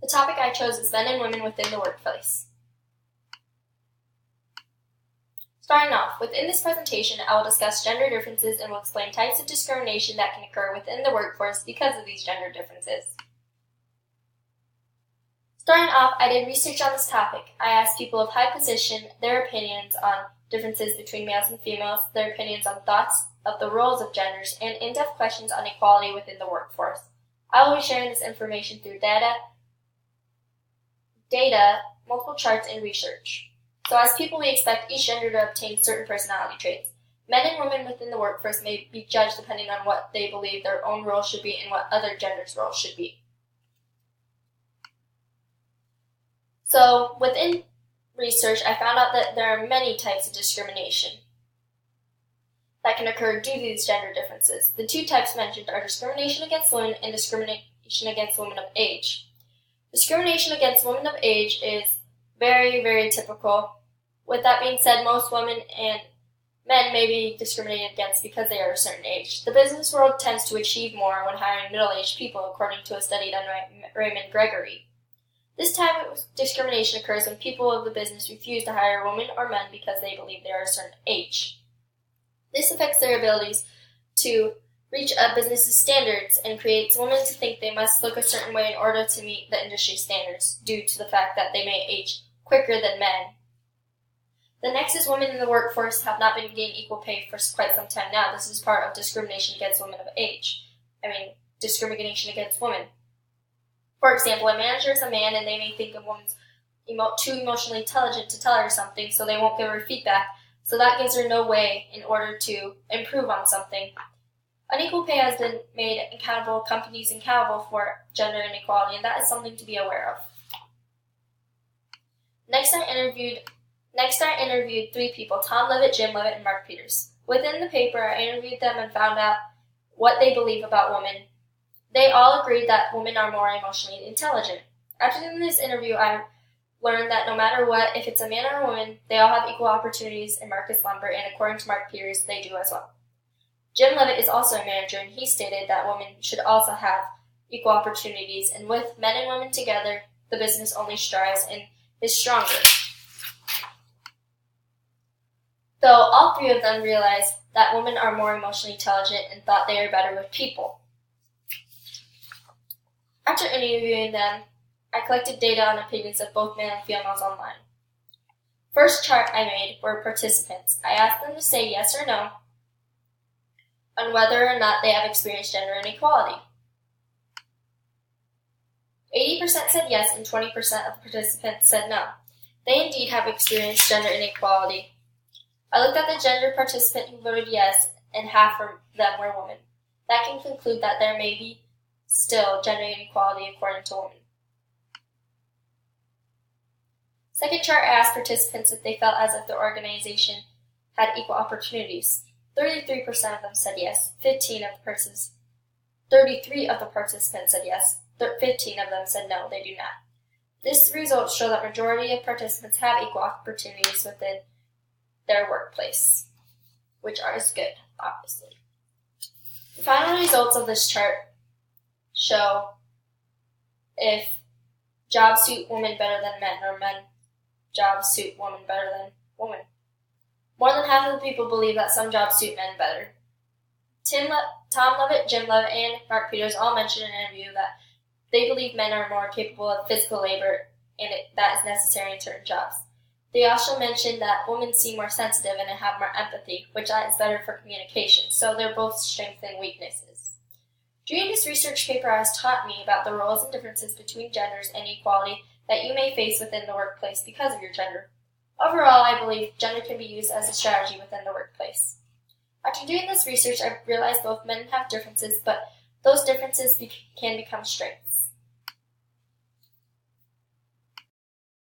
The topic I chose is men and women within the workplace. Starting off, within this presentation, I will discuss gender differences and will explain types of discrimination that can occur within the workforce because of these gender differences. Starting off, I did research on this topic. I asked people of high position their opinions on differences between males and females, their opinions on thoughts of the roles of genders, and in-depth questions on equality within the workforce. I will be sharing this information through data, multiple charts, and research. So as people, we expect each gender to obtain certain personality traits. Men and women within the workforce may be judged depending on what they believe their own role should be and what other genders' roles should be. So within research, I found out that there are many types of discrimination that can occur due to these gender differences. The two types mentioned are discrimination against women and discrimination against women of age. Discrimination against women of age is very, very typical. With that being said, most women and men may be discriminated against because they are a certain age. The business world tends to achieve more when hiring middle-aged people, according to a study done by Raymond Gregory. This type of discrimination occurs when people of the business refuse to hire women or men because they believe they are a certain age. This affects their abilities to reach a business's standards and creates women to think they must look a certain way in order to meet the industry standards due to the fact that they may age quicker than men. The next is women in the workforce have not been getting equal pay for quite some time now. This is part of discrimination against women of age. Discrimination against women. For example, a manager is a man and they may think a woman's too emotionally intelligent to tell her something, so they won't give her feedback. So that gives her no way in order to improve on something. Unequal pay has been made companies accountable for gender inequality, and that is something to be aware of. Next, I interviewed 3 people, Tom Levitt, Jim Levitt, and Mark Peters. Within the paper, I interviewed them and found out what they believe about women. They all agreed that women are more emotionally intelligent. After doing this interview, I learned that no matter what, if it's a man or a woman, they all have equal opportunities in Marcus Lumber, and according to Mark Peters, they do as well. Jim Levitt is also a manager, and he stated that women should also have equal opportunities, and with men and women together, the business only strives and is stronger. Though all 3 of them realized that women are more emotionally intelligent and thought they are better with people. After interviewing them, I collected data on opinions of both male and females online. First chart I made were participants. I asked them to say yes or no on whether or not they have experienced gender inequality. 80% said yes and 20% of the participants said no. They indeed have experienced gender inequality. I looked at the gender participant who voted yes, and half of them were women. That can conclude that there may be still gender inequality according to women. Second chart, I asked participants if they felt as if the organization had equal opportunities. 33% of them said yes. 33 of the participants said yes. 15 of them said no, they do not. This results show that majority of participants have equal opportunities within their workplace, which is good, obviously. The final results of this chart show if jobs suit women better than men, or men jobs suit women better than women. More than half of the people believe that some jobs suit men better. Tom Levitt, Jim Levitt, and Mark Peters all mentioned in an interview that they believe men are more capable of physical labor and that is necessary in certain jobs. They also mentioned that women seem more sensitive and have more empathy, which is better for communication, so they're both strengths and weaknesses. Doing this research paper has taught me about the roles and differences between genders and equality that you may face within the workplace because of your gender. Overall, I believe gender can be used as a strategy within the workplace. After doing this research, I realized both men have differences, but those differences can become strengths.